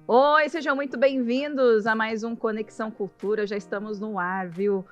Oi, sejam muito bem-vindos a mais um Conexão Cultura. Já estamos no ar, viu?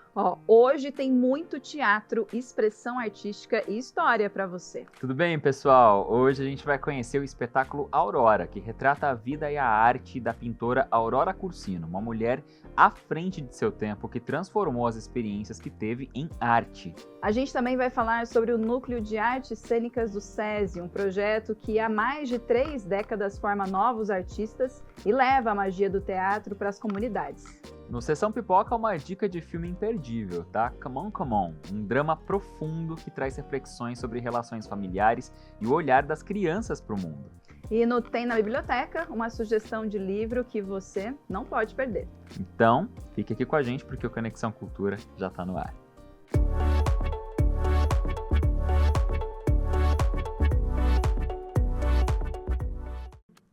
Hoje tem muito teatro, expressão artística e história para você. Tudo bem, pessoal? Hoje a gente vai conhecer o espetáculo Aurora, que retrata a vida e a arte da pintora Aurora Cursino, uma mulher à frente de seu tempo que transformou as experiências que teve em arte. A gente também vai falar sobre o Núcleo de Artes Cênicas do SESI, um projeto que há mais de 3 décadas forma novos artistas e leva a magia do teatro para as comunidades. No Sessão Pipoca, uma dica de filme imperdível, tá? Come On, Come On, um drama profundo que traz reflexões sobre relações familiares e o olhar das crianças para o mundo. E no Tem na Biblioteca, uma sugestão de livro que você não pode perder. Então, fique aqui com a gente porque o Conexão Cultura já está no ar.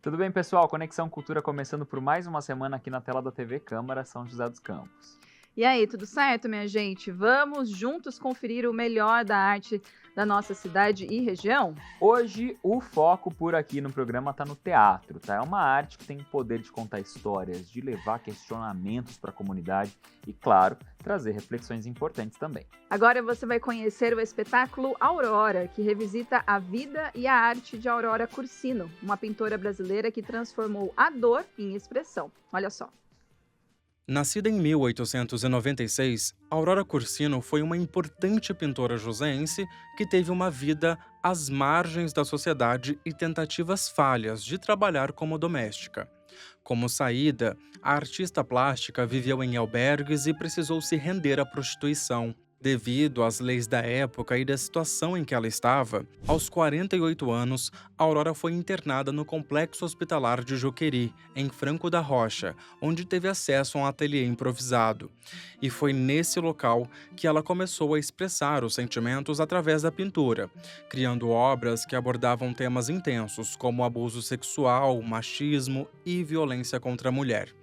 Tudo bem, pessoal? Conexão Cultura começando por mais uma semana aqui na tela da TV Câmara São José dos Campos. E aí, tudo certo, minha gente? Vamos juntos conferir o melhor da arte da nossa cidade e região? Hoje, o foco por aqui no programa está no teatro, tá? É uma arte que tem o poder de contar histórias, de levar questionamentos para a comunidade e, claro, trazer reflexões importantes também. Agora você vai conhecer o espetáculo Aurora, que revisita a vida e a arte de Aurora Cursino, uma pintora brasileira que transformou a dor em expressão. Olha só. Nascida em 1896, Aurora Cursino foi uma importante pintora joseense que teve uma vida às margens da sociedade e tentativas falhas de trabalhar como doméstica. Como saída, a artista plástica viveu em albergues e precisou se render à prostituição. Devido às leis da época e da situação em que ela estava, aos 48 anos, Aurora foi internada no Complexo Hospitalar de Juqueri, em Franco da Rocha, onde teve acesso a um ateliê improvisado. E foi nesse local que ela começou a expressar os sentimentos através da pintura, criando obras que abordavam temas intensos como abuso sexual, machismo e violência contra a mulher.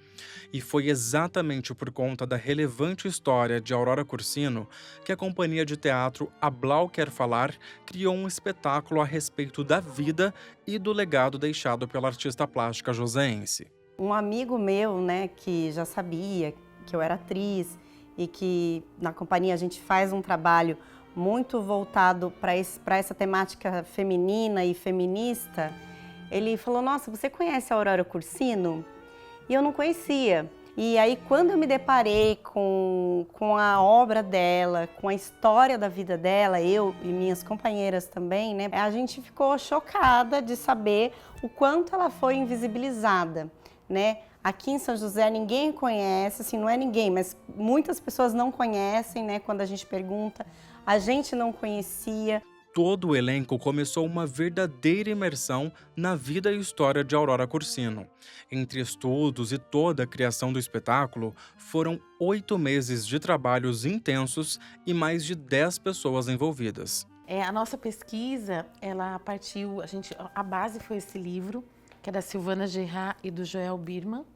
E foi exatamente por conta da relevante história de Aurora Cursino que a companhia de teatro A Blau Quer Falar criou um espetáculo a respeito da vida e do legado deixado pela artista plástica joseense. Um amigo meu, que já sabia que eu era atriz e que na companhia a gente faz um trabalho muito voltado para essa temática feminina e feminista, ele falou: "Nossa, você conhece a Aurora Cursino?" E eu não conhecia. E aí, quando eu me deparei com a obra dela, com a história da vida dela, eu e minhas companheiras também, a gente ficou chocada de saber o quanto ela foi invisibilizada, Aqui em São José ninguém conhece, assim, não é ninguém, mas muitas pessoas não conhecem, quando a gente pergunta, a gente não conhecia. Todo o elenco começou uma verdadeira imersão na vida e história de Aurora Cursino. Entre estudos e toda a criação do espetáculo, foram 8 meses de trabalhos intensos e mais de 10 pessoas envolvidas. A nossa pesquisa, ela partiu, a base foi esse livro, que é da Silvana Gerard e do Joel Birman.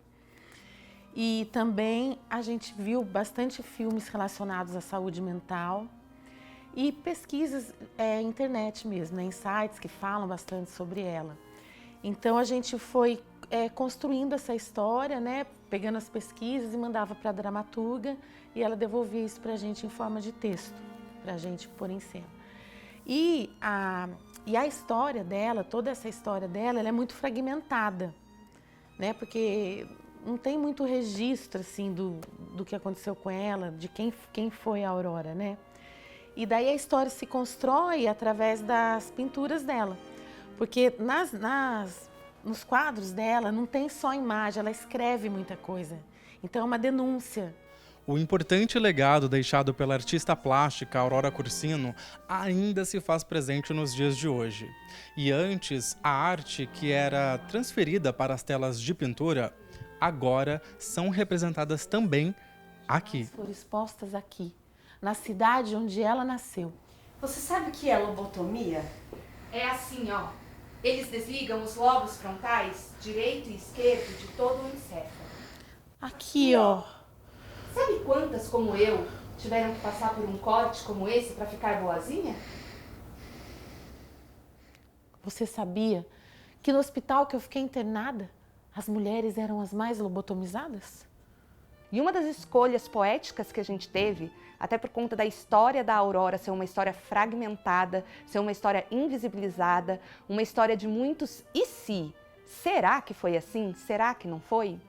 E também a gente viu bastante filmes relacionados à saúde mental, e pesquisas internet mesmo, em sites que falam bastante sobre ela. Então a gente foi construindo essa história, pegando as pesquisas e mandava para a dramaturga e ela devolvia isso para a gente em forma de texto, para a gente pôr em cena. E a história dela, toda essa história dela, ela é muito fragmentada, porque não tem muito registro assim, do que aconteceu com ela, de quem foi a Aurora, E daí a história se constrói através das pinturas dela, porque nos quadros dela não tem só imagem, ela escreve muita coisa, então é uma denúncia. O importante legado deixado pela artista plástica Aurora Cursino ainda se faz presente nos dias de hoje. E antes, a arte que era transferida para as telas de pintura, agora são representadas também aqui. Foram expostas aqui, na cidade onde ela nasceu. Você sabe o que é lobotomia? É assim, Eles desligam os lobos frontais, direito e esquerdo, de todo o encéfalo. Aqui, Sabe quantas, como eu, tiveram que passar por um corte como esse para ficar boazinha? Você sabia que no hospital que eu fiquei internada, as mulheres eram as mais lobotomizadas? E uma das escolhas poéticas que a gente teve, até por conta da história da Aurora ser uma história fragmentada, ser uma história invisibilizada, uma história de muitos e se? Será que foi assim? Será que não foi?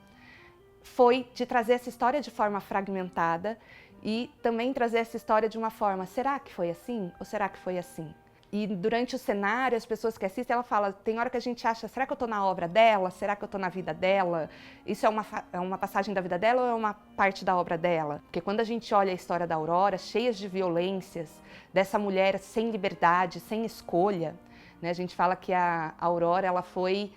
Foi de trazer essa história de forma fragmentada e também trazer essa história de uma forma, será que foi assim ou será que foi assim? E durante o cenário, as pessoas que assistem, ela fala, tem hora que a gente acha, será que eu estou na obra dela? Será que eu estou na vida dela? Isso é uma passagem da vida dela ou é uma parte da obra dela? Porque quando a gente olha a história da Aurora, cheia de violências, dessa mulher sem liberdade, sem escolha, né? A gente fala que a Aurora, ela foi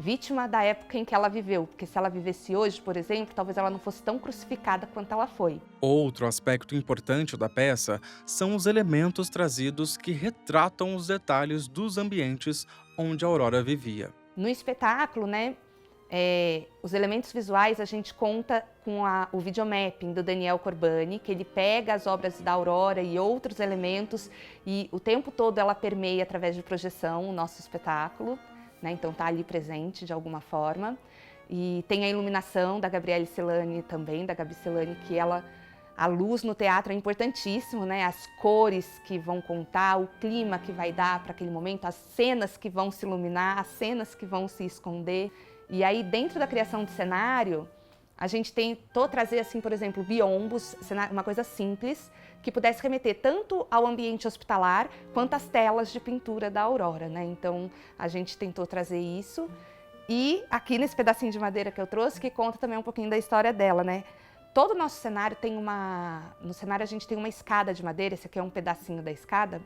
vítima da época em que ela viveu, porque se ela vivesse hoje, por exemplo, talvez ela não fosse tão crucificada quanto ela foi. Outro aspecto importante da peça são os elementos trazidos que retratam os detalhes dos ambientes onde a Aurora vivia. No espetáculo, né, os elementos visuais a gente conta com o videomapping do Daniel Corbani, que ele pega as obras da Aurora e outros elementos e o tempo todo ela permeia através de projeção o nosso espetáculo. Né? Então está ali presente de alguma forma. E tem a iluminação da Gabriele Celani também, da Gabi Celani, que a luz no teatro é importantíssimo, né? As cores que vão contar, o clima que vai dar para aquele momento, as cenas que vão se iluminar, as cenas que vão se esconder. E aí dentro da criação de cenário, a gente tentou trazer, assim, por exemplo, biombos, uma coisa simples, que pudesse remeter tanto ao ambiente hospitalar quanto às telas de pintura da Aurora, né? Então, a gente tentou trazer isso. E aqui nesse pedacinho de madeira que eu trouxe, que conta também um pouquinho da história dela, né? Todo o nosso cenário no cenário a gente tem uma escada de madeira, esse aqui é um pedacinho da escada,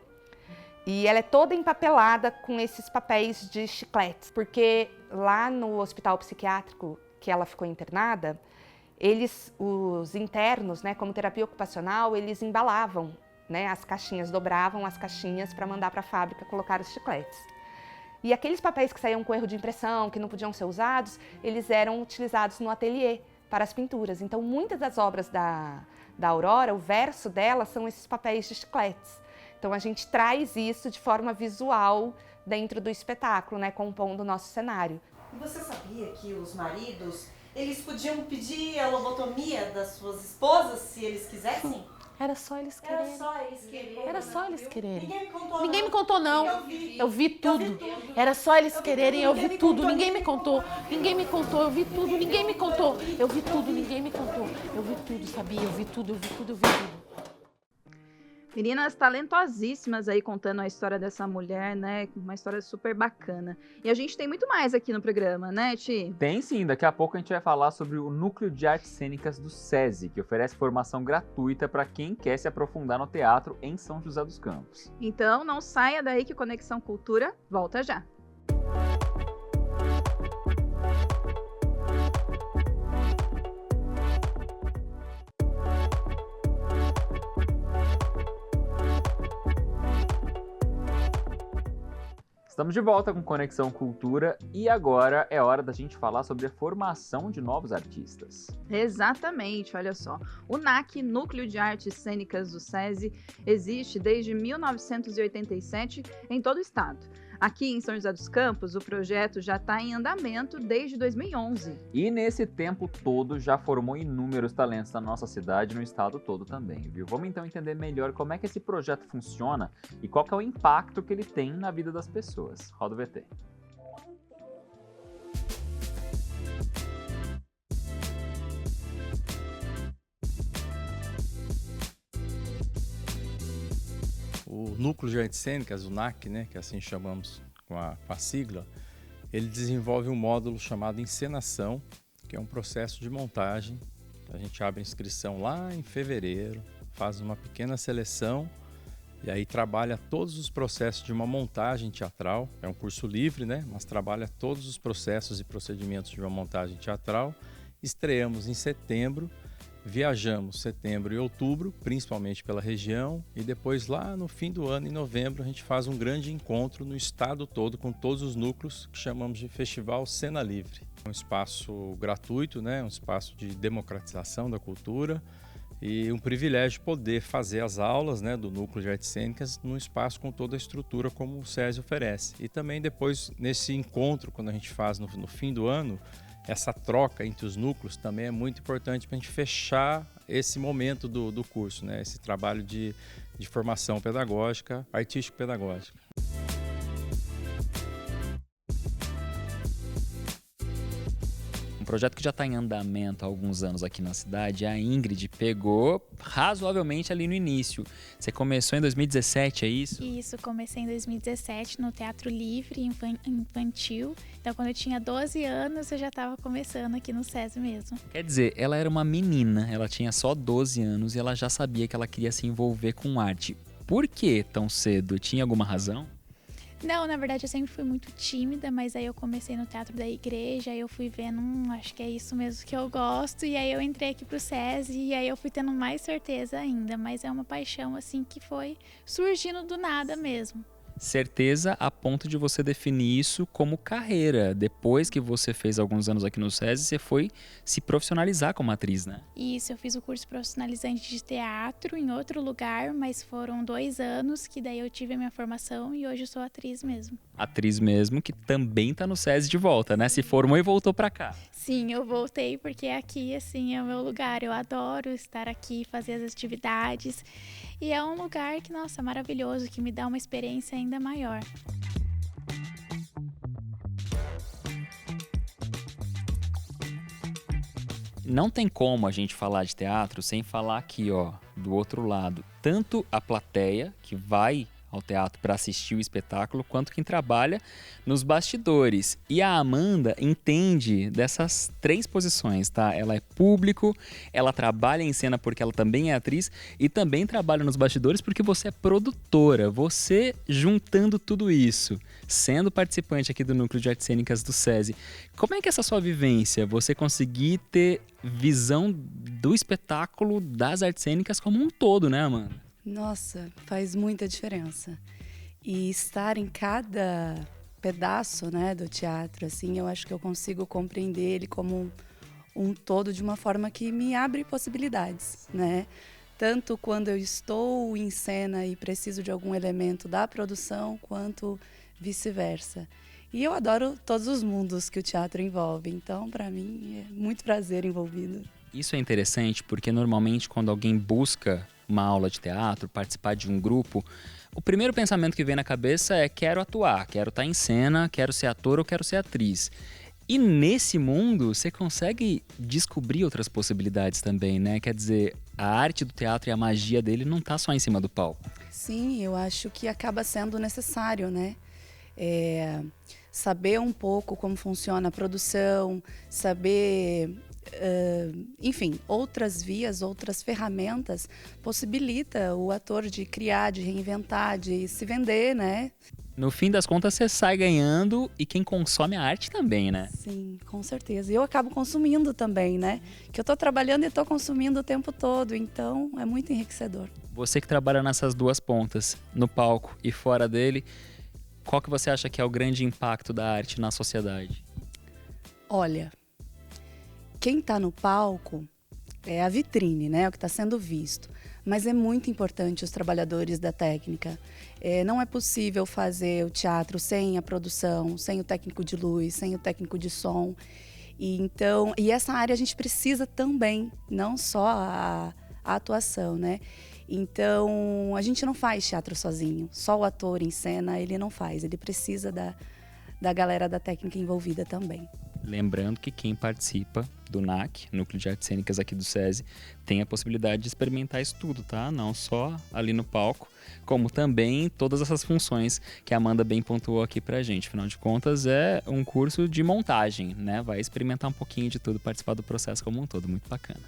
e ela é toda empapelada com esses papéis de chicletes, porque lá no hospital psiquiátrico que ela ficou internada, os internos, né, como terapia ocupacional, eles embalavam, né, as caixinhas, dobravam as caixinhas para mandar para a fábrica colocar os chicletes. E aqueles papéis que saíam com erro de impressão, que não podiam ser usados, eles eram utilizados no ateliê para as pinturas. Então, muitas das obras da Aurora, o verso dela são esses papéis de chicletes. Então, a gente traz isso de forma visual dentro do espetáculo, né, compondo o nosso cenário. E você sabia que os maridos, eles podiam pedir a lobotomia das suas esposas, se eles quisessem? Era só eles quererem. Era só eles quererem. Era só eles quererem. Ninguém me contou. Ninguém me contou, não. Eu vi tudo. Era só eles quererem, eu vi tudo. Ninguém me contou. Ninguém me contou, eu vi tudo. Ninguém me contou. Eu vi tudo, ninguém me contou. Eu vi tudo, sabia? Eu vi tudo, eu vi tudo, eu vi tudo. Meninas talentosíssimas aí contando a história dessa mulher, né? Uma história super bacana. E a gente tem muito mais aqui no programa, né, Ti? Tem sim, daqui a pouco a gente vai falar sobre o Núcleo de Artes Cênicas do SESI, que oferece formação gratuita para quem quer se aprofundar no teatro em São José dos Campos. Então não saia daí que Conexão Cultura volta já. Estamos de volta com Conexão Cultura e agora é hora da gente falar sobre a formação de novos artistas. Exatamente, olha só. O NAC, Núcleo de Artes Cênicas do SESI, existe desde 1987 em todo o estado. Aqui em São José dos Campos, o projeto já está em andamento desde 2011. E nesse tempo todo já formou inúmeros talentos na nossa cidade e no estado todo também, viu? Vamos então entender melhor como é que esse projeto funciona e qual que é o impacto que ele tem na vida das pessoas. Roda o VT. O Núcleo de Artes Cênicas, o NAC, né, que assim chamamos com a sigla, ele desenvolve um módulo chamado Encenação, que é um processo de montagem. A gente abre a inscrição lá em fevereiro, faz uma pequena seleção e aí trabalha todos os processos de uma montagem teatral. É um curso livre, né, mas trabalha todos os processos e procedimentos de uma montagem teatral. Estreamos em setembro. Viajamos setembro e outubro, principalmente pela região, e depois lá no fim do ano, em novembro, a gente faz um grande encontro no estado todo com todos os núcleos que chamamos de Festival Cena Livre. É um espaço gratuito, né? Um espaço de democratização da cultura e um privilégio poder fazer as aulas, né, do Núcleo de Artes Cênicas num espaço com toda a estrutura como o SESI oferece. E também depois, nesse encontro, quando a gente faz no fim do ano, essa troca entre os núcleos também é muito importante para a gente fechar esse momento do curso, né? Esse trabalho de formação pedagógica, artístico-pedagógica. Um projeto que já está em andamento há alguns anos aqui na cidade, a Ingrid pegou razoavelmente ali no início. Você começou em 2017, é isso? Isso, comecei em 2017 no Teatro Livre Infantil. Então, quando eu tinha 12 anos, eu já estava começando aqui no SESI mesmo. Quer dizer, ela era uma menina, ela tinha só 12 anos e ela já sabia que ela queria se envolver com arte. Por que tão cedo? Tinha alguma razão? Não, na verdade eu sempre fui muito tímida, mas aí eu comecei no teatro da igreja, aí eu fui vendo, acho que é isso mesmo que eu gosto, e aí eu entrei aqui pro SESI, e aí eu fui tendo mais certeza ainda, mas é uma paixão assim que foi surgindo do nada mesmo. Certeza a ponto de você definir isso como carreira. Depois que você fez alguns anos aqui no SESI, você foi se profissionalizar como atriz, né? Isso, eu fiz o curso profissionalizante de teatro em outro lugar, mas foram 2 anos que daí eu tive a minha formação e hoje eu sou atriz mesmo. Atriz mesmo, que também tá no SESI de volta, né? Se formou e voltou pra cá. Sim, eu voltei porque aqui, assim, é o meu lugar. Eu adoro estar aqui, fazer as atividades. E é um lugar que, nossa, maravilhoso, que me dá uma experiência ainda maior. Não tem como a gente falar de teatro sem falar aqui, ó, do outro lado. Tanto a plateia, que vai ao teatro para assistir o espetáculo, quanto quem trabalha nos bastidores. E a Amanda entende dessas 3 posições, tá? Ela é público, ela trabalha em cena porque ela também é atriz e também trabalha nos bastidores porque você é produtora. Você juntando tudo isso, sendo participante aqui do Núcleo de Artes Cênicas do SESI, como é que é essa sua vivência? Você conseguir ter visão do espetáculo das artes cênicas como um todo, né, Amanda? Nossa, faz muita diferença. E estar em cada pedaço, né, do teatro, assim, eu acho que eu consigo compreender ele como um todo de uma forma que me abre possibilidades, né? Tanto quando eu estou em cena e preciso de algum elemento da produção, quanto vice-versa. E eu adoro todos os mundos que o teatro envolve, então, para mim, é muito prazer envolvido. Isso é interessante porque normalmente quando alguém busca uma aula de teatro, participar de um grupo, o primeiro pensamento que vem na cabeça é quero atuar, quero estar em cena, quero ser ator ou quero ser atriz. E nesse mundo você consegue descobrir outras possibilidades também, né? Quer dizer, a arte do teatro e a magia dele não tá só em cima do palco. Sim, eu acho que acaba sendo necessário, né? Saber um pouco como funciona a produção, saber... enfim, outras vias, outras ferramentas possibilita o ator de criar, de reinventar, de se vender, né? No fim das contas, você sai ganhando e quem consome a arte também, né? Sim, com certeza. E eu acabo consumindo também, né? Que eu tô trabalhando e tô consumindo o tempo todo, então é muito enriquecedor. Você que trabalha nessas 2 pontas, no palco e fora dele, qual que você acha que é o grande impacto da arte na sociedade? Olha, quem está no palco é a vitrine, né? É o que está sendo visto. Mas é muito importante os trabalhadores da técnica. Não é possível fazer o teatro sem a produção, sem o técnico de luz, sem o técnico de som. E essa área a gente precisa também, não só a atuação, né? Então, a gente não faz teatro sozinho. Só o ator em cena, ele não faz. Ele precisa da galera da técnica envolvida também. Lembrando que quem participa do NAC, Núcleo de Artes Cênicas aqui do SESI, tem a possibilidade de experimentar isso tudo, tá? Não só ali no palco, como também todas essas funções que a Amanda bem pontuou aqui pra gente. Afinal de contas, é um curso de montagem, né? Vai experimentar um pouquinho de tudo, participar do processo como um todo. Muito bacana.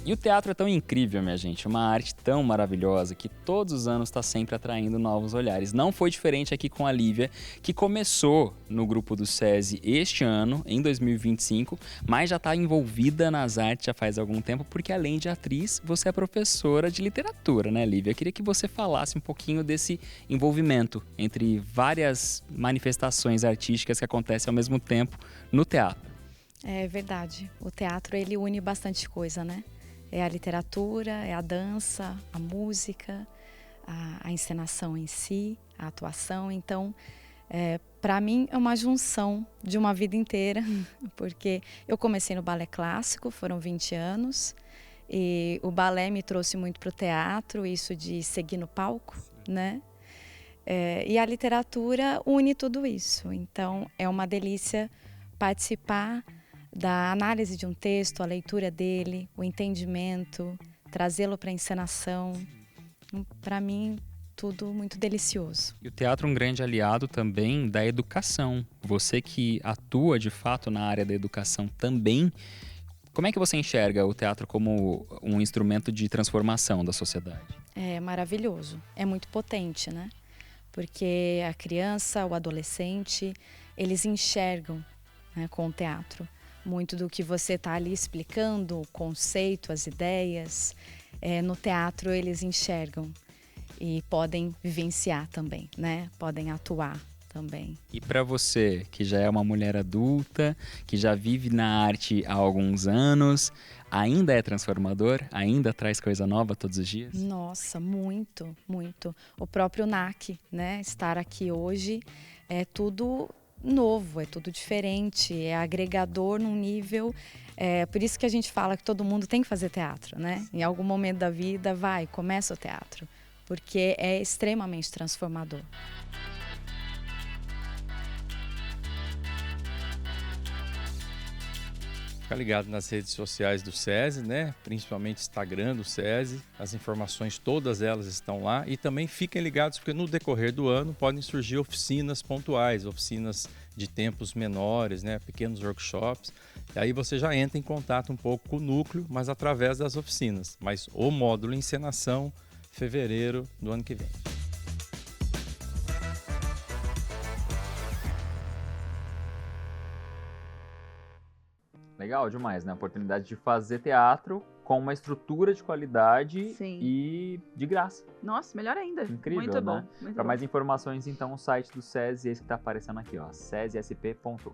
E o teatro é tão incrível, minha gente, uma arte tão maravilhosa que todos os anos está sempre atraindo novos olhares. Não foi diferente aqui com a Lívia, que começou no grupo do SESI este ano, em 2025, mas já está envolvida nas artes já faz algum tempo, porque além de atriz, você é professora de literatura, né, Lívia? Eu queria que você falasse um pouquinho desse envolvimento entre várias manifestações artísticas que acontecem ao mesmo tempo no teatro. É verdade, o teatro ele une bastante coisa, né? É a literatura, é a dança, a música, a encenação em si, a atuação. Então, para mim é uma junção de uma vida inteira, porque eu comecei no balé clássico, foram 20 anos, e o balé me trouxe muito para o teatro, isso de seguir no palco, né? E a literatura une tudo isso, então é uma delícia participar da análise de um texto, a leitura dele, o entendimento, trazê-lo para a encenação. Para mim, tudo muito delicioso. E o teatro é um grande aliado também da educação. Você que atua de fato na área da educação também, como é que você enxerga o teatro como um instrumento de transformação da sociedade? É maravilhoso, é muito potente, né? Porque a criança, o adolescente, eles enxergam, né, com o teatro muito do que você está ali explicando, o conceito, as ideias. No teatro eles enxergam e podem vivenciar também, né? Podem atuar também. E para você, que já é uma mulher adulta, que já vive na arte há alguns anos, ainda é transformador? Ainda traz coisa nova todos os dias? Nossa, muito, muito. O próprio NAC, né? Estar aqui hoje é tudo novo, é tudo diferente, é agregador num nível... por isso que a gente fala que todo mundo tem que fazer teatro, né? Em algum momento da vida, começa o teatro, porque é extremamente transformador. Fica ligado nas redes sociais do SESI, né? Principalmente Instagram do SESI. As informações, todas elas estão lá. E também fiquem ligados, porque no decorrer do ano podem surgir oficinas pontuais, oficinas de tempos menores, né? Pequenos workshops. E aí você já entra em contato um pouco com o núcleo, mas através das oficinas. Mas o módulo encenação, fevereiro do ano que vem. Legal demais, né? A oportunidade de fazer teatro com uma estrutura de qualidade. Sim. E de graça. Nossa, melhor ainda. Incrível, muito bom. né? Muito Para bom. mais informações, então, o site do SESI, esse que está aparecendo aqui, ó, sesisp.org.br.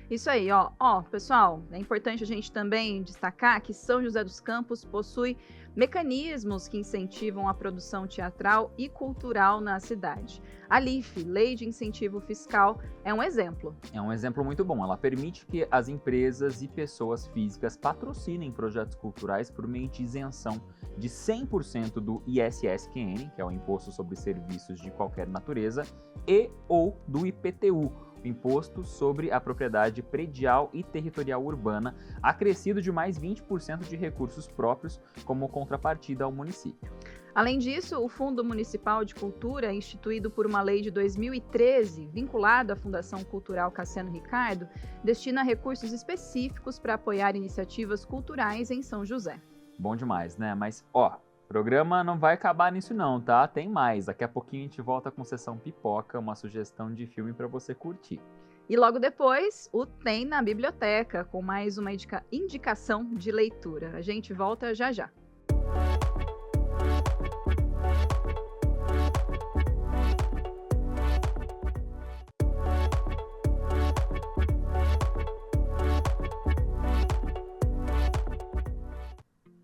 Isso aí, ó, pessoal, é importante a gente também destacar que São José dos Campos possui mecanismos que incentivam a produção teatral e cultural na cidade. A LIFE, Lei de Incentivo Fiscal, é um exemplo. É um exemplo muito bom. Ela permite que as empresas e pessoas físicas patrocinem projetos culturais por meio de isenção de 100% do ISSQN, que é o Imposto sobre Serviços de Qualquer Natureza, e ou do IPTU, Imposto sobre a Propriedade Predial e Territorial Urbana, acrescido de mais 20% de recursos próprios como contrapartida ao município. Além disso, o Fundo Municipal de Cultura, instituído por uma lei de 2013, vinculado à Fundação Cultural Cassiano Ricardo, destina recursos específicos para apoiar iniciativas culturais em São José. Bom demais, né? Mas, ó, o programa não vai acabar nisso não, tá? Tem mais. Daqui a pouquinho a gente volta com Sessão Pipoca, uma sugestão de filme para você curtir. E logo depois, o Tem na Biblioteca, com mais uma indicação de leitura. A gente volta já já.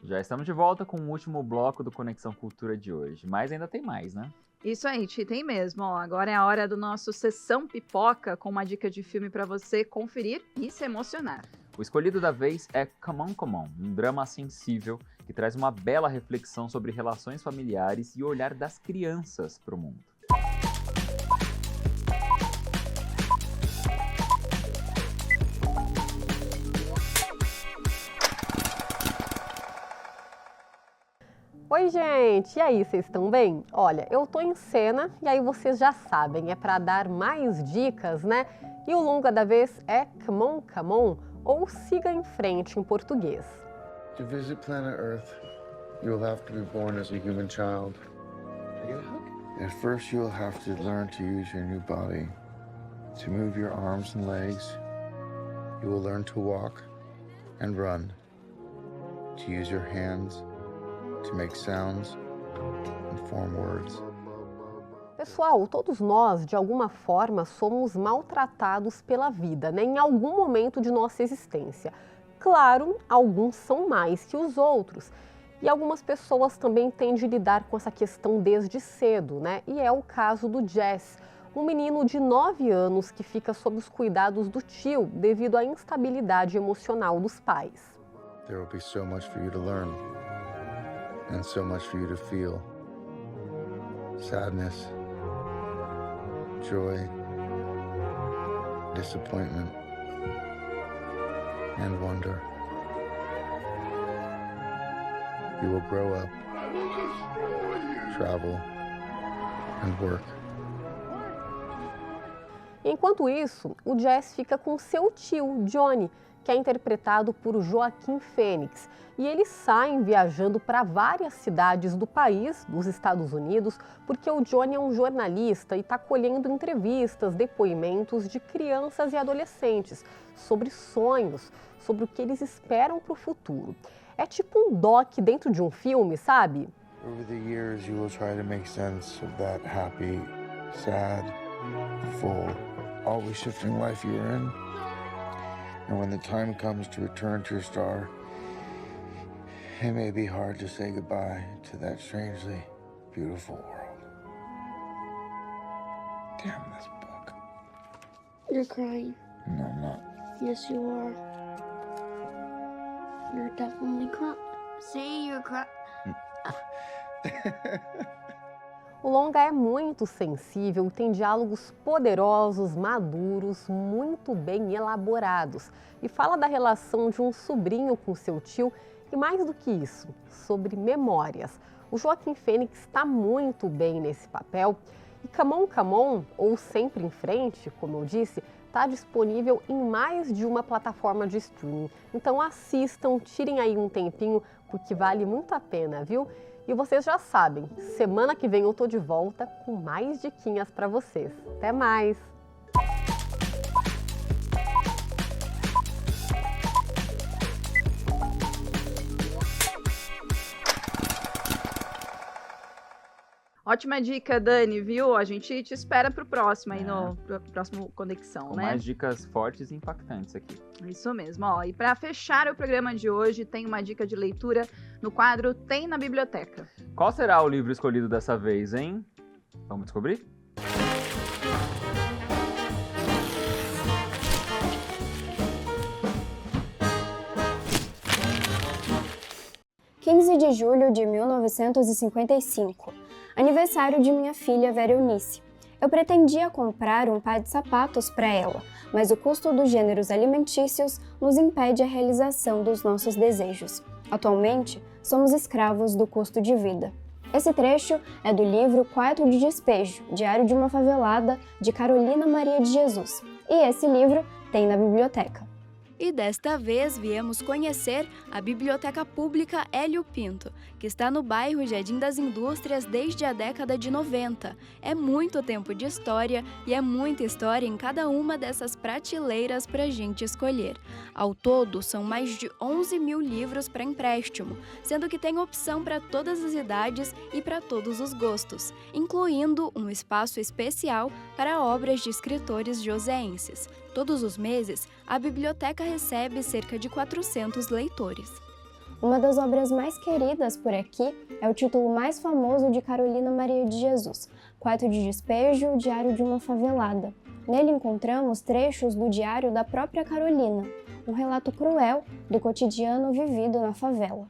Já estamos de volta com o último bloco do Conexão Cultura de hoje, mas ainda tem mais, né? Isso aí, tem mesmo. Ó, agora é a hora do nosso Sessão Pipoca, com uma dica de filme para você conferir e se emocionar. O escolhido da vez é Come On, Come On, um drama sensível que traz uma bela reflexão sobre relações familiares e o olhar das crianças para o mundo. Oi, gente! E aí, vocês estão bem? Olha, eu tô em cena e aí vocês já sabem, é para dar mais dicas, né? E o longa da vez é Come On, Come On, ou Siga em Frente em português. To visit planet Earth, you will have to be born as a human child. At first, you will have to learn to use your new body, to move your arms and legs. You will learn to walk and run, to use your hands, to make sounds and form words. Pessoal, todos nós, de alguma forma, somos maltratados pela vida, né? Em algum momento de nossa existência. Claro, alguns são mais que os outros. E algumas pessoas também têm de lidar com essa questão desde cedo, né? E é o caso do Jess, um menino de 9 anos que fica sob os cuidados do tio devido à instabilidade emocional dos pais. There will be so much for you to learn and so much for you to feel. Sadness, joy, disappointment, and wonder. You will grow up, travel, and work. Enquanto isso, o Jess fica com seu tio, Johnny, que é interpretado por Joaquim Fênix. E eles saem viajando para várias cidades do país, dos Estados Unidos, porque o Johnny é um jornalista e está colhendo entrevistas, depoimentos de crianças e adolescentes sobre sonhos, sobre o que eles esperam para o futuro. É tipo um doc dentro de um filme, sabe? Over the years, you will try to make sense of that happy, sad, full, always shifting life you were in. And when the time comes to return to your star, it may be hard to say goodbye to that strangely beautiful world. Damn this book. You're crying. No, I'm not. Yes, you are. You're definitely crying. Say you're crying. O longa é muito sensível e tem diálogos poderosos, maduros, muito bem elaborados. E fala da relação de um sobrinho com seu tio e, mais do que isso, sobre memórias. O Joaquim Fênix está muito bem nesse papel. E Come On, Come On, ou Sempre em Frente, como eu disse, está disponível em mais de uma plataforma de streaming. Então assistam, tirem aí um tempinho, porque vale muito a pena, viu? E vocês já sabem, semana que vem eu tô de volta com mais diquinhas para vocês. Até mais! Ótima dica, Dani, viu? A gente te espera pro próximo aí, no próximo Conexão, Com né? mais dicas fortes e impactantes aqui. Isso mesmo, ó. E para fechar o programa de hoje, tem uma dica de leitura no quadro Tem na Biblioteca. Qual será o livro escolhido dessa vez, hein? Vamos descobrir? 15 de julho de 1955, aniversário de minha filha Vera Eunice. Eu pretendia comprar um par de sapatos para ela, mas o custo dos gêneros alimentícios nos impede a realização dos nossos desejos. Atualmente, somos escravos do custo de vida. Esse trecho é do livro Quarto de Despejo, Diário de uma Favelada, de Carolina Maria de Jesus. E esse livro tem na biblioteca. E desta vez viemos conhecer a Biblioteca Pública Hélio Pinto, que está no bairro Jardim das Indústrias desde a década de 90. É muito tempo de história e é muita história em cada uma dessas prateleiras para a gente escolher. Ao todo, são mais de 11 mil livros para empréstimo, sendo que tem opção para todas as idades e para todos os gostos, incluindo um espaço especial para obras de escritores joseenses. Todos os meses, a biblioteca recebe cerca de 400 leitores. Uma das obras mais queridas por aqui é o título mais famoso de Carolina Maria de Jesus, Quarto de Despejo, Diário de uma Favelada. Nele encontramos trechos do diário da própria Carolina, um relato cruel do cotidiano vivido na favela.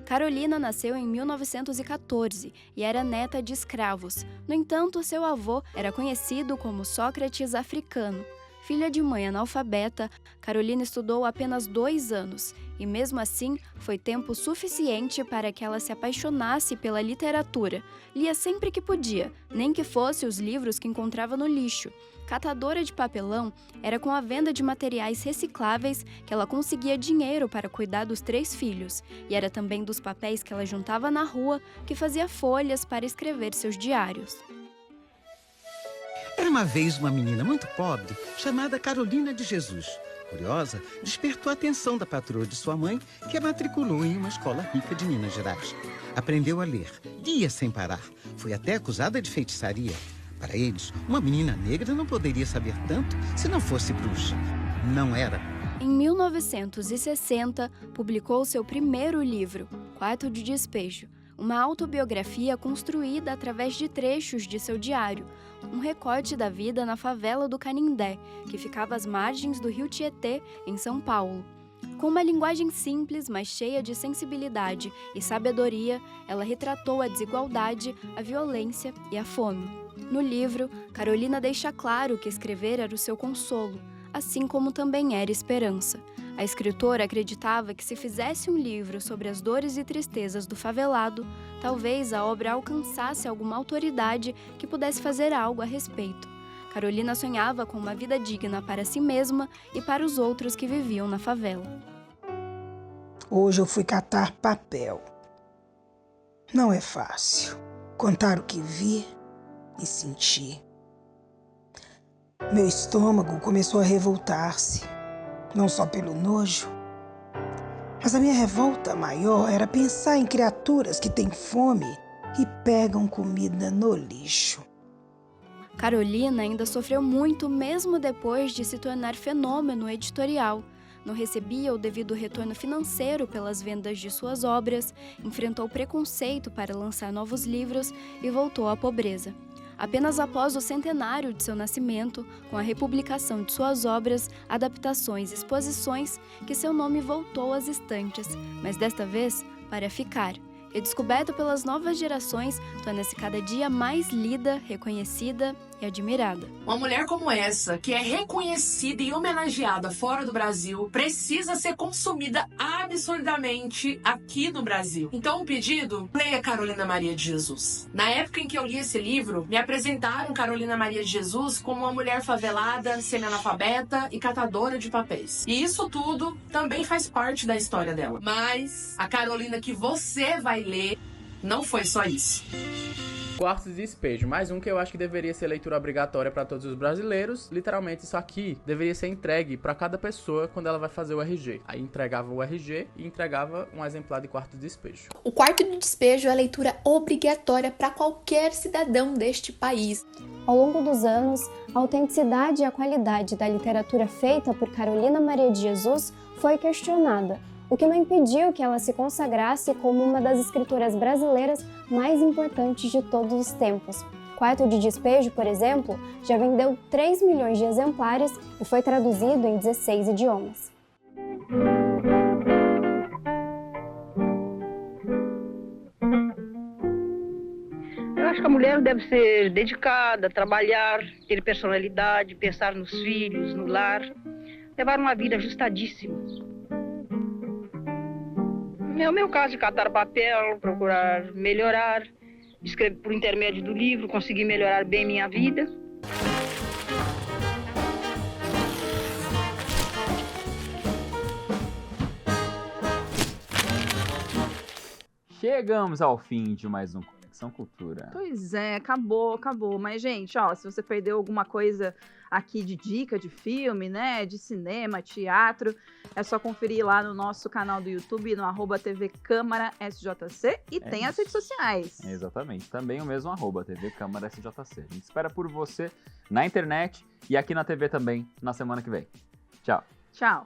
Carolina nasceu em 1914 e era neta de escravos. No entanto, seu avô era conhecido como Sócrates africano. Filha de mãe analfabeta, Carolina estudou apenas 2 anos e, mesmo assim, foi tempo suficiente para que ela se apaixonasse pela literatura. Lia sempre que podia, nem que fosse os livros que encontrava no lixo. Catadora de papelão, era com a venda de materiais recicláveis que ela conseguia dinheiro para cuidar dos 3 filhos, e era também dos papéis que ela juntava na rua que fazia folhas para escrever seus diários. Era uma vez uma menina muito pobre, chamada Carolina de Jesus. Curiosa, despertou a atenção da patroa de sua mãe, que a matriculou em uma escola rica de Minas Gerais. Aprendeu a ler, lia sem parar. Foi até acusada de feitiçaria. Para eles, uma menina negra não poderia saber tanto se não fosse bruxa. Não era. Em 1960, publicou seu primeiro livro, Quarto de Despejo, uma autobiografia construída através de trechos de seu diário, um recorte da vida na favela do Canindé, que ficava às margens do rio Tietê, em São Paulo. Com uma linguagem simples, mas cheia de sensibilidade e sabedoria, ela retratou a desigualdade, a violência e a fome. No livro, Carolina deixa claro que escrever era o seu consolo, assim como também era esperança. A escritora acreditava que se fizesse um livro sobre as dores e tristezas do favelado, talvez a obra alcançasse alguma autoridade que pudesse fazer algo a respeito. Carolina sonhava com uma vida digna para si mesma e para os outros que viviam na favela. Hoje eu fui catar papel. Não é fácil contar o que vi e senti. Meu estômago começou a revoltar-se, não só pelo nojo, mas a minha revolta maior era pensar em criaturas que têm fome e pegam comida no lixo. Carolina ainda sofreu muito mesmo depois de se tornar fenômeno editorial. Não recebia o devido retorno financeiro pelas vendas de suas obras, enfrentou preconceito para lançar novos livros e voltou à pobreza. Apenas após o centenário de seu nascimento, com a republicação de suas obras, adaptações e exposições, que seu nome voltou às estantes, mas desta vez para ficar. Redescoberto pelas novas gerações, torna-se cada dia mais lida, reconhecida e admirada. Uma mulher como essa, que é reconhecida e homenageada fora do Brasil, precisa ser consumida absurdamente aqui no Brasil. Então, um pedido, leia Carolina Maria de Jesus. Na época em que eu li esse livro, me apresentaram Carolina Maria de Jesus como uma mulher favelada, semi-analfabeta e catadora de papéis. E isso tudo também faz parte da história dela. Mas a Carolina que você vai ler não foi só isso. Quarto de Despejo, mais um que eu acho que deveria ser leitura obrigatória para todos os brasileiros. Literalmente, isso aqui deveria ser entregue para cada pessoa quando ela vai fazer o RG. Aí entregava o RG e entregava um exemplar de Quarto de Despejo. O Quarto de Despejo é a leitura obrigatória para qualquer cidadão deste país. Ao longo dos anos, a autenticidade e a qualidade da literatura feita por Carolina Maria de Jesus foi questionada, o que não impediu que ela se consagrasse como uma das escritoras brasileiras mais importantes de todos os tempos. Quarto de Despejo, por exemplo, já vendeu 3 milhões de exemplares e foi traduzido em 16 idiomas. Eu acho que a mulher deve ser dedicada, trabalhar, ter personalidade, pensar nos filhos, no lar, levar uma vida ajustadíssima. É o meu caso de catar papel, procurar melhorar, escrever por intermédio do livro, conseguir melhorar bem minha vida. Chegamos ao fim de mais um Conexão Cultura. Pois é, acabou. Mas, gente, ó, se você perdeu alguma coisa aqui de dica de filme, né, de cinema, teatro, é só conferir lá no nosso canal do YouTube, no @TV Câmara SJC, e tem as redes sociais. Exatamente, também o mesmo @TV Câmara SJC. A gente espera por você na internet e aqui na TV também na semana que vem. Tchau. Tchau.